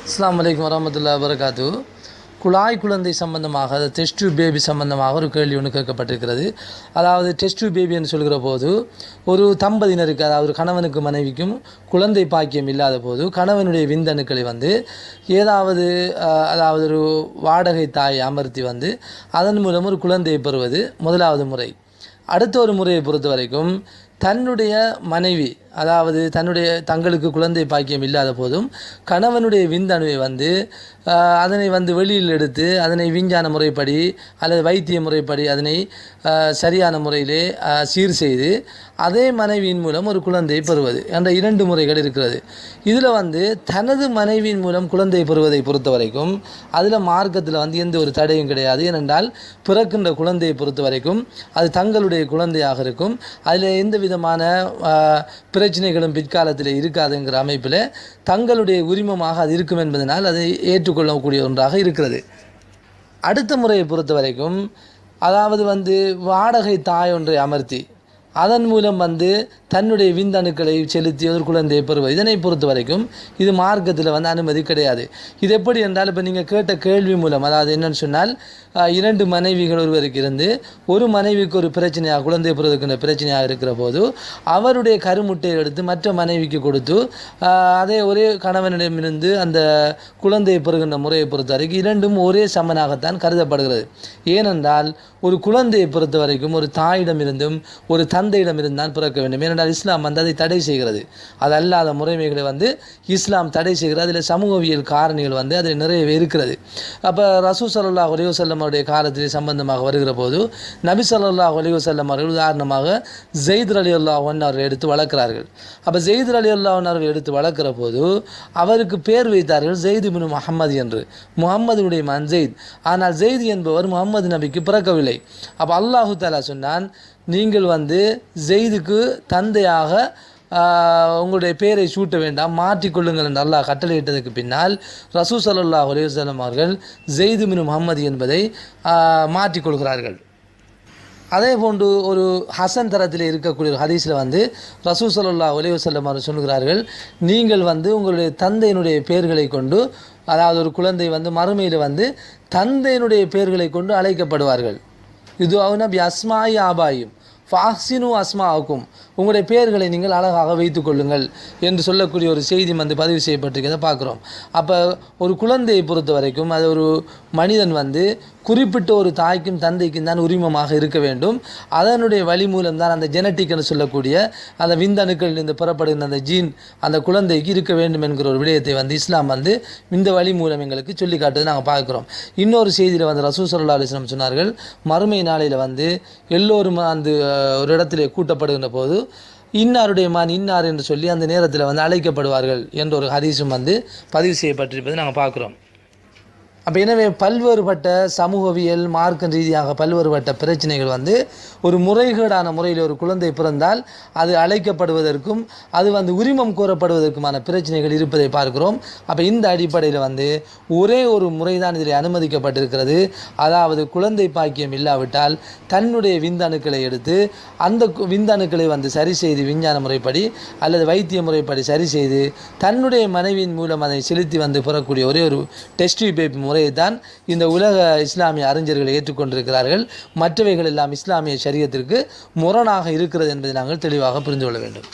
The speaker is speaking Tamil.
அஸ்ஸலாமு அலைக்கும் வரஹ்மத்துல்லாஹி வபரகாத்து. குழாய் குழந்தை சம்பந்தமாக, டெஸ்ட் டியூப் பேபி சம்பந்தமாக ஒரு கேள்வி ஒன்று கேட்கப்பட்டிருக்கிறது. அதாவது டெஸ்ட் டியூப் பேபி என்று சொல்கிற போது ஒரு தம்பதியினருக்கு, அதாவது கணவனுக்கு மனைவிக்கும் குழந்தை பாக்கியம் இல்லாத போது கணவனுடைய விந்தணுக்களை ஏதாவது அதாவது ஒரு வாடகை தாயை அமர்த்தி அதன் மூலம் ஒரு குழந்தையை பெறுவது முதலாவது முறை. அடுத்த ஒரு முறையை பொறுத்த வரைக்கும் தன்னுடைய மனைவி, அதாவது தங்களுக்கு குழந்தை பாக்கியம் இல்லாத போதும் கணவனுடைய விந்தணுவை அதனை வெளியில் எடுத்து அதனை விஞ்ஞான முறைப்படி அல்லது வைத்திய முறைப்படி அதனை சரியான முறையிலே சீர் செய்து அதே மனைவியின் மூலம் ஒரு குழந்தையை பெறுவது என்ற 2 முறைகள் இருக்கிறது. இதில் தனது மனைவியின் மூலம் குழந்தை பெறுவதை பொறுத்த வரைக்கும் அதில் மார்க்கத்தில் எந்த ஒரு தடையும் கிடையாது. ஏனென்றால் பிறக்கின்ற குழந்தையை பொறுத்த வரைக்கும் அது தங்களுடைய குழந்தையாக இருக்கும். அதில் எந்த விதமான பிரச்சனைகளும் பிற்காலத்தில் இருக்காதுங்கிற அமைப்பில் தங்களுடைய உரிமமாக அது இருக்கும் என்பதனால் அதை ஏற்றுக்கொள்ளக்கூடிய ஒன்றாக இருக்கிறது. அடுத்த முறையை பொறுத்த வரைக்கும் அதாவது வாடகை தாய் ஒன்றை அமர்த்தி அதன் மூலம் தன்னுடைய விந்தணுக்களை செலுத்தி ஒரு குழந்தையை பெறுவது, இதனை பொறுத்த வரைக்கும் இது மார்க்கத்தில் அனுமதி கிடையாது. இது எப்படி என்றால், இப்போ நீங்கள் கேட்ட கேள்வி மூலம், அதாவது என்னென்னு சொன்னால் 2 மனைவிகள் ஒருவருக்கு இருந்து ஒரு மனைவிக்கு ஒரு பிரச்சனையாக, குழந்தை பெறுவதற்கின்ற பிரச்சனையாக இருக்கிற போது அவருடைய கருமுட்டையை எடுத்து மற்ற மனைவிக்கு கொடுத்து அதே ஒரே கணவனிடமிருந்து அந்த குழந்தையை பெறுகின்ற முறையை பொறுத்த வரைக்கும் 2ம் ஒரே சமனாகத்தான் கருதப்படுகிறது. ஏனென்றால் ஒரு குழந்தையை பொறுத்த வரைக்கும் ஒரு தாயிடமிருந்தும் ஒரு தந்தையிடமிருந்தான் பிறக்க வேண்டும். ஏனென்றால் இஸ்லாம் அதை தடை செய்கிறது. அது அல்லாத முறைமைகளை இஸ்லாம் தடை செய்கிறது. அதில் சமூகவியல் காரணிகள் அதில் நிறையவே இருக்கிறது. அப்போ ரசூல் ஸல்லல்லாஹு அலைஹி வஸல்லம் அவருடைய காலத்தில் சம்பந்தமாக வருகிற போது நபி ஸல்லல்லாஹு அலைஹி வஸல்லம் அவர்கள் உதாரணமாக ஸைத் ரலியல்லாஹு அன்ஹு அவர்கள் எடுத்து வளர்க்கிறார்கள். அப்போ ஸைத் ரலியல்லாஹு அன்ஹு அவர்கள் எடுத்து வளர்க்கிற போது அவருக்கு பேர் வைத்தார்கள் ஸைத் இப்னு முஹம்மது என்று, முஹம்மதுடைய மகன் ஸைத். ஆனால் ஸைத் என்பவர் முஹம்மது நபிக்கு பிறக்கவில்லை. அப்போ அல்லாஹு தஆலா சொன்னான், நீங்கள் ஸைதுக்கு தந்தையாக உங்களுடைய பேரை சூட்ட வேண்டாம், மாற்றிக்கொள்ளுங்கள் என்று அல்லாஹ் கட்டளையிட்டதுக்கு பின்னால் ரசூல் ஸல்லல்லாஹு அலைஹி வஸல்லம் அவர்கள் ஸைத் இப்னு முஹம்மது என்பதை மாற்றிக்கொள்கிறார்கள். அதே போன்று ஒரு ஹசன் தரத்தில் இருக்கக்கூடிய ஒரு ஹதீஸில் ரசூல் ஸல்லல்லாஹு அலைஹி வஸல்லம் அவர்கள் சொல்கிறார்கள், நீங்கள் உங்களுடைய தந்தையினுடைய பெயர்களை கொண்டு, அதாவது ஒரு குழந்தை மறுமையில் தந்தையினுடைய பெயர்களை கொண்டு அழைக்கப்படுவார்கள். இது நபி அஸ்மாயி ஆபாயும் ஃபாஹ்சினு அஸ்மாவுக்கும், உங்களுடைய பெயர்களை நீங்கள் அழகாக வைத்து கொள்ளுங்கள் என்று சொல்லக்கூடிய ஒரு செய்தி பதிவு செய்யப்பட்டிருக்கிறத பார்க்குறோம். அப்போ ஒரு குழந்தையை பொறுத்த வரைக்கும் அது ஒரு மனிதன் குறிப்பிட்ட ஒரு தாய்க்கும் தந்தைக்கும் தான் உரிமமாக இருக்க வேண்டும். அதனுடைய வழி மூலம்தான் அந்த ஜெனட்டிக் என்று சொல்லக்கூடிய அந்த விந்தணுக்களிலிருந்து பெறப்படுகின்ற அந்த ஜீன் அந்த குழந்தைக்கு இருக்க வேண்டும் என்கிற ஒரு விடயத்தை இஸ்லாம் இந்த வழி மூலம் எங்களுக்கு சொல்லி காட்டுவது நாங்கள் பார்க்குறோம். இன்னொரு செய்தியில் ரசூல் ஸல்லல்லாஹு அலைஹி வஸல்லம் சொன்னார்கள், மறுமை நாளையில் எல்லோரும் ஒரு இடத்திலே கூட்டப்படுகின்ற போது இன்னாருடைய மகன் இன்னார் என்று சொல்லி அந்த நேரத்தில் அழைக்கப்படுவார்கள் என்ற ஒரு ஹதீஸும் பதிவு செய்யப்பட்டிருப்பதை நாங்கள் பார்க்குறோம். அப்போ எனவே பல்வேறுபட்ட சமூகவியல் மார்க்க ரீதியாக பல்வேறுபட்ட பிரச்சனைகள் ஒரு முறைகேடான முறையில் ஒரு குழந்தை பிறந்தால் அது அழைக்கப்படுவதற்கும் அது உரிமம் கோரப்படுவதற்குமான பிரச்சனைகள் இருப்பதை பார்க்கிறோம். அப்போ இந்த அடிப்படையில் ஒரே ஒரு முறை தான் இதில் அனுமதிக்கப்பட்டிருக்கிறது. அதாவது குழந்தை பாக்கியம் இல்லாவிட்டால் தன்னுடைய விந்தணுக்களை எடுத்து அந்த விந்தணுக்களை சரி செய்து விஞ்ஞான முறைப்படி அல்லது வைத்திய முறைப்படி சரி செய்து தன்னுடைய மனைவியின் மூலம் அதை செலுத்தி பெறக்கூடிய ஒரே ஒரு டெஸ்ட் பேபி முறையை தான் இந்த உலக இஸ்லாமிய அறிஞர்களை ஏற்றுக்கொண்டிருக்கிறார்கள். மற்றவைகள் எல்லாம் இஸ்லாமிய ஷரியத்திற்கு முரணாக இருக்கிறது என்பதை நாங்கள் தெளிவாக புரிந்து கொள்ள வேண்டும்.